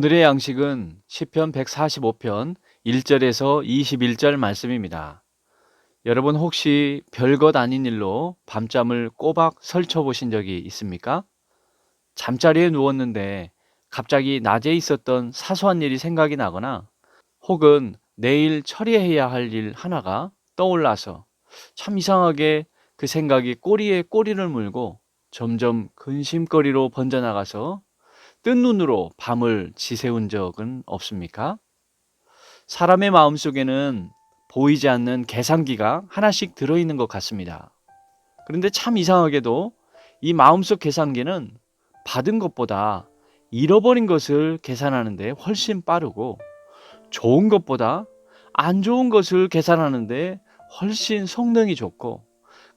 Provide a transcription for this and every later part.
오늘의 양식은 시편 145편 1절에서 21절 말씀입니다. 여러분 혹시 별것 아닌 일로 밤잠을 꼬박 설쳐 보신 적이 있습니까? 잠자리에 누웠는데 갑자기 낮에 있었던 사소한 일이 생각이 나거나 혹은 내일 처리해야 할 일 하나가 떠올라서 참 이상하게 그 생각이 꼬리에 꼬리를 물고 점점 근심거리로 번져나가서 뜬 눈으로 밤을 지새운 적은 없습니까? 사람의 마음속에는 보이지 않는 계산기가 하나씩 들어있는 것 같습니다. 그런데 참 이상하게도 이 마음속 계산기는 받은 것보다 잃어버린 것을 계산하는데 훨씬 빠르고 좋은 것보다 안 좋은 것을 계산하는데 훨씬 성능이 좋고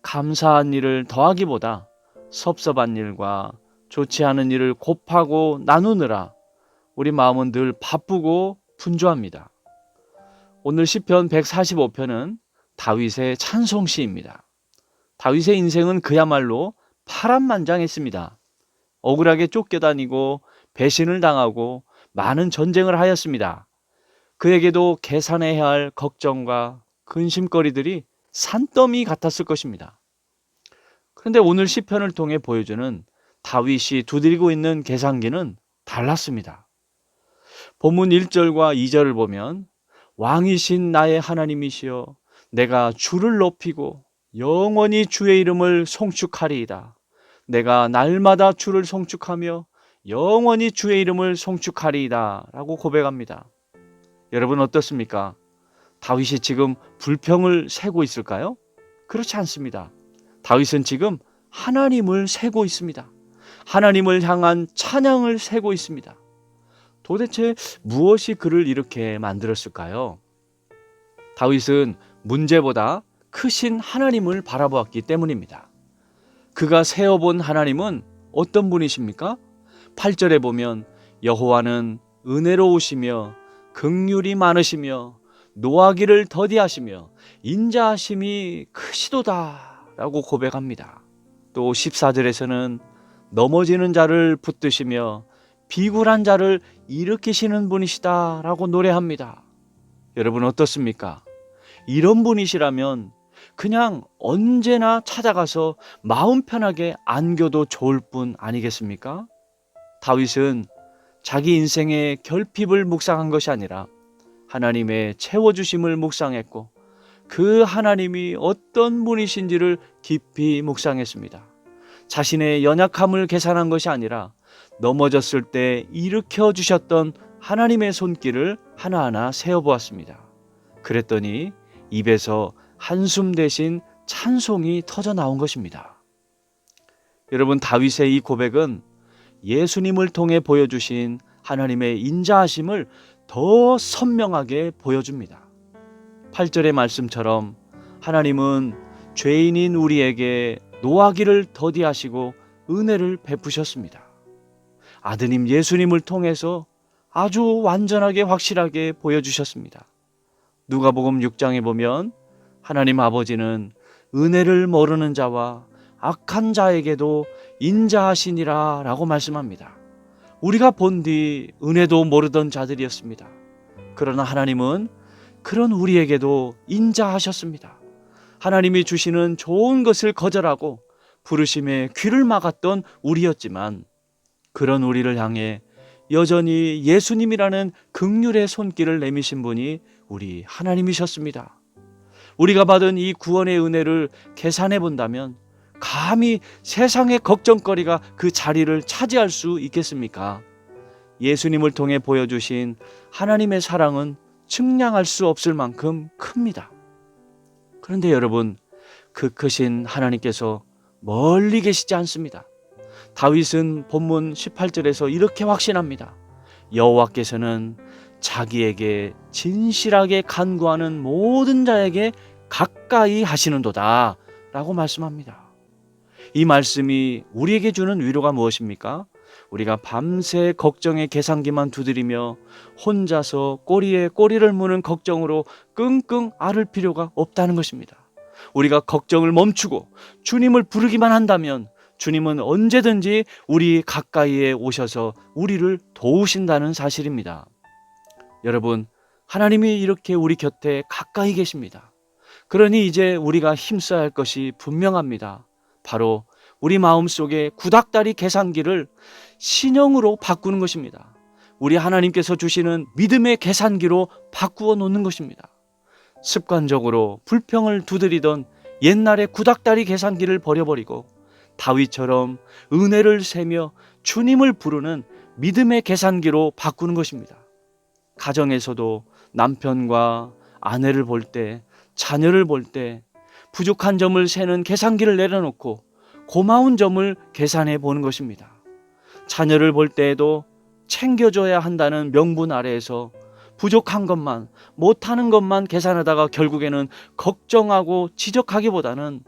감사한 일을 더하기보다 섭섭한 일과 좋지 않은 일을 곱하고 나누느라 우리 마음은 늘 바쁘고 분주합니다. 오늘 시편 145편은 다윗의 찬송시입니다. 다윗의 인생은 그야말로 파란만장했습니다. 억울하게 쫓겨다니고 배신을 당하고 많은 전쟁을 하였습니다. 그에게도 계산해야 할 걱정과 근심거리들이 산더미 같았을 것입니다. 그런데 오늘 시편을 통해 보여주는 다윗이 두드리고 있는 계산기는 달랐습니다. 본문 1절과 2절을 보면 왕이신 나의 하나님이시여 내가 주를 높이고 영원히 주의 이름을 송축하리이다. 내가 날마다 주를 송축하며 영원히 주의 이름을 송축하리이다 라고 고백합니다. 여러분 어떻습니까? 다윗이 지금 불평을 세고 있을까요? 그렇지 않습니다. 다윗은 지금 하나님을 세고 있습니다. 하나님을 향한 찬양을 세고 있습니다. 도대체 무엇이 그를 이렇게 만들었을까요? 다윗은 문제보다 크신 하나님을 바라보았기 때문입니다. 그가 세어본 하나님은 어떤 분이십니까? 8절에 보면 여호와는 은혜로우시며 긍휼이 많으시며 노하기를 더디하시며 인자하심이 크시도다 라고 고백합니다. 또 14절에서는 넘어지는 자를 붙드시며 비굴한 자를 일으키시는 분이시다 라고 노래합니다. 여러분 어떻습니까? 이런 분이시라면 그냥 언제나 찾아가서 마음 편하게 안겨도 좋을 뿐 아니겠습니까? 다윗은 자기 인생의 결핍을 묵상한 것이 아니라 하나님의 채워주심을 묵상했고 그 하나님이 어떤 분이신지를 깊이 묵상했습니다. 자신의 연약함을 계산한 것이 아니라 넘어졌을 때 일으켜 주셨던 하나님의 손길을 하나하나 세어보았습니다. 그랬더니 입에서 한숨 대신 찬송이 터져 나온 것입니다. 여러분 다윗의 이 고백은 예수님을 통해 보여주신 하나님의 인자하심을 더 선명하게 보여줍니다. 8절의 말씀처럼 하나님은 죄인인 우리에게 노하기를 더디하시고 은혜를 베푸셨습니다. 아드님 예수님을 통해서 아주 완전하게 확실하게 보여주셨습니다. 누가복음 6장에 보면 하나님 아버지는 은혜를 모르는 자와 악한 자에게도 인자하시니라 라고 말씀합니다. 우리가 본 뒤 은혜도 모르던 자들이었습니다. 그러나 하나님은 그런 우리에게도 인자하셨습니다. 하나님이 주시는 좋은 것을 거절하고 부르심에 귀를 막았던 우리였지만 그런 우리를 향해 여전히 예수님이라는 긍휼의 손길을 내미신 분이 우리 하나님이셨습니다. 우리가 받은 이 구원의 은혜를 계산해 본다면 감히 세상의 걱정거리가 그 자리를 차지할 수 있겠습니까? 예수님을 통해 보여주신 하나님의 사랑은 측량할 수 없을 만큼 큽니다. 그런데 여러분, 그 크신 하나님께서 멀리 계시지 않습니다. 다윗은 본문 18절에서 이렇게 확신합니다. 여호와께서는 자기에게 진실하게 간구하는 모든 자에게 가까이 하시는도다 라고 말씀합니다. 이 말씀이 우리에게 주는 위로가 무엇입니까? 우리가 밤새 걱정의 계산기만 두드리며 혼자서 꼬리에 꼬리를 무는 걱정으로 끙끙 앓을 필요가 없다는 것입니다. 우리가 걱정을 멈추고 주님을 부르기만 한다면 주님은 언제든지 우리 가까이에 오셔서 우리를 도우신다는 사실입니다. 여러분, 하나님이 이렇게 우리 곁에 가까이 계십니다. 그러니 이제 우리가 힘써야 할 것이 분명합니다. 바로 우리 마음속에 구닥다리 계산기를 신형으로 바꾸는 것입니다. 우리 하나님께서 주시는 믿음의 계산기로 바꾸어 놓는 것입니다. 습관적으로 불평을 두드리던 옛날의 구닥다리 계산기를 버려버리고 다윗처럼 은혜를 세며 주님을 부르는 믿음의 계산기로 바꾸는 것입니다. 가정에서도 남편과 아내를 볼 때, 자녀를 볼 때 부족한 점을 세는 계산기를 내려놓고 고마운 점을 계산해 보는 것입니다. 자녀를 볼 때에도 챙겨줘야 한다는 명분 아래에서 부족한 것만, 못하는 것만 계산하다가 결국에는 걱정하고 지적하기보다는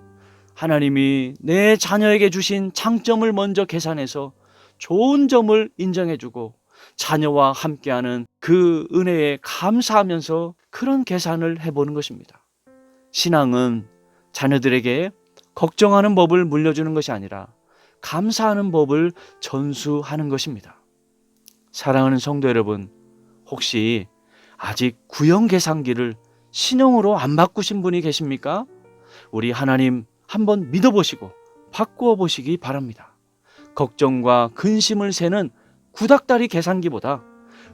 하나님이 내 자녀에게 주신 장점을 먼저 계산해서 좋은 점을 인정해주고 자녀와 함께하는 그 은혜에 감사하면서 그런 계산을 해보는 것입니다. 신앙은 자녀들에게 걱정하는 법을 물려주는 것이 아니라 감사하는 법을 전수하는 것입니다. 사랑하는 성도 여러분, 혹시 아직 구형 계산기를 신형으로 안 바꾸신 분이 계십니까? 우리 하나님 한번 믿어보시고 바꾸어 보시기 바랍니다. 걱정과 근심을 세는 구닥다리 계산기보다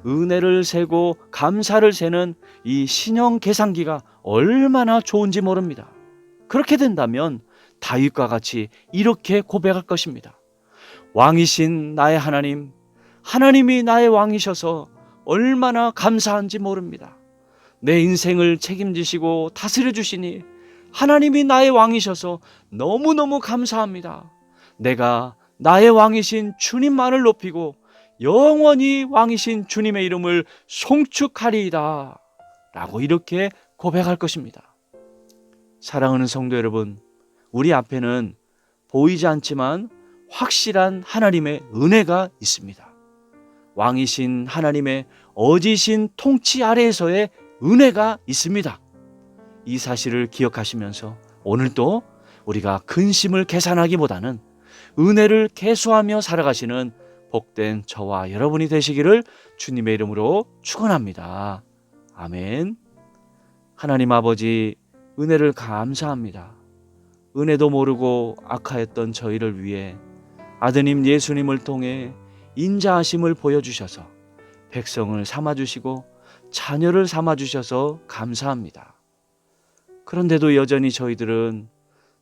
은혜를 세고 감사를 세는 이 신형 계산기가 얼마나 좋은지 모릅니다. 그렇게 된다면 다윗과 같이 이렇게 고백할 것입니다. 왕이신 나의 하나님, 하나님이 나의 왕이셔서 얼마나 감사한지 모릅니다. 내 인생을 책임지시고 다스려 주시니 하나님이 나의 왕이셔서 너무너무 감사합니다. 내가 나의 왕이신 주님만을 높이고 영원히 왕이신 주님의 이름을 송축하리이다 라고 이렇게 고백할 것입니다. 사랑하는 성도 여러분, 우리 앞에는 보이지 않지만 확실한 하나님의 은혜가 있습니다. 왕이신 하나님의 어지신 통치 아래에서의 은혜가 있습니다. 이 사실을 기억하시면서 오늘도 우리가 근심을 계산하기보다는 은혜를 계수하며 살아가시는 복된 저와 여러분이 되시기를 주님의 이름으로 축원합니다. 아멘. 하나님 아버지, 은혜를 감사합니다. 은혜도 모르고 악하였던 저희를 위해 아드님 예수님을 통해 인자하심을 보여주셔서 백성을 삼아주시고 자녀를 삼아주셔서 감사합니다. 그런데도 여전히 저희들은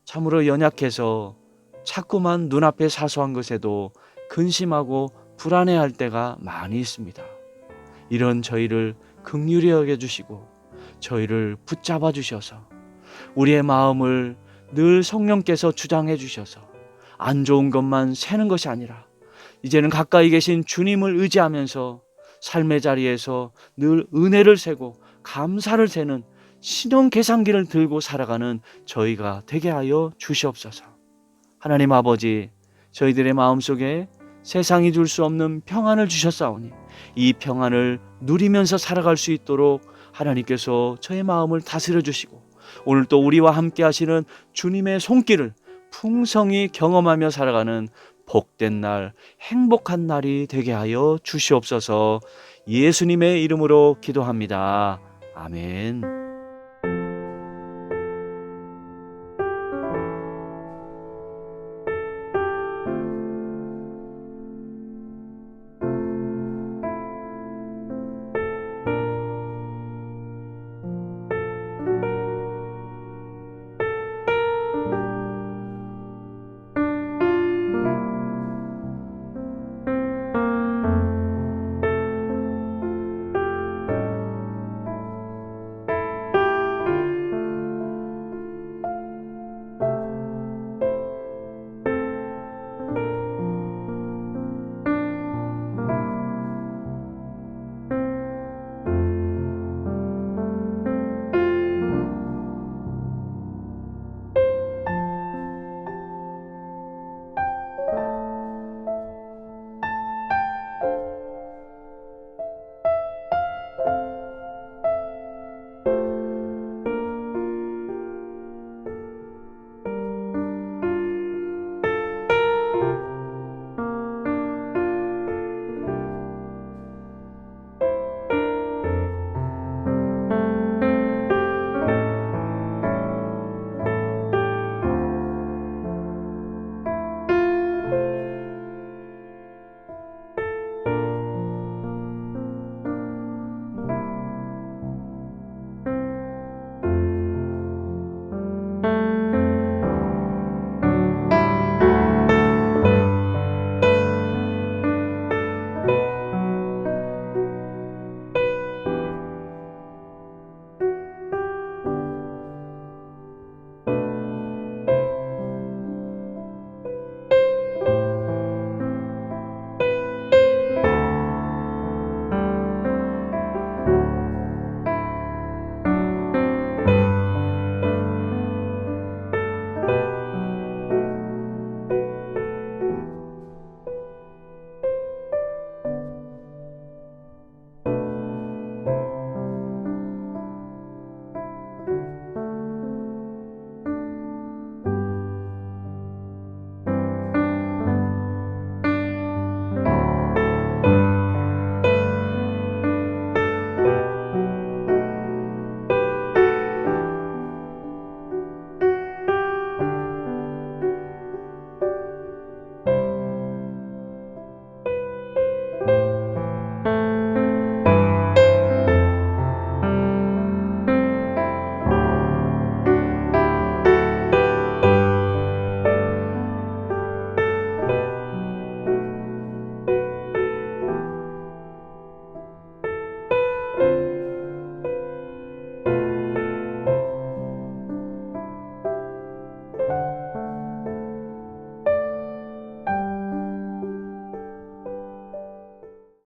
참으로 연약해서 자꾸만 눈앞의 사소한 것에도 근심하고 불안해할 때가 많이 있습니다. 이런 저희를 긍휼히 여겨주시고 저희를 붙잡아 주셔서 우리의 마음을 늘 성령께서 주장해 주셔서 안 좋은 것만 세는 것이 아니라 이제는 가까이 계신 주님을 의지하면서 삶의 자리에서 늘 은혜를 세고 감사를 세는 신용 계산기를 들고 살아가는 저희가 되게 하여 주시옵소서. 하나님 아버지, 저희들의 마음속에 세상이 줄 수 없는 평안을 주셨사오니 이 평안을 누리면서 살아갈 수 있도록 하나님께서 저의 마음을 다스려 주시고 오늘 또 우리와 함께 하시는 주님의 손길을 풍성히 경험하며 살아가는 복된 날, 행복한 날이 되게 하여 주시옵소서. 예수님의 이름으로 기도합니다. 아멘.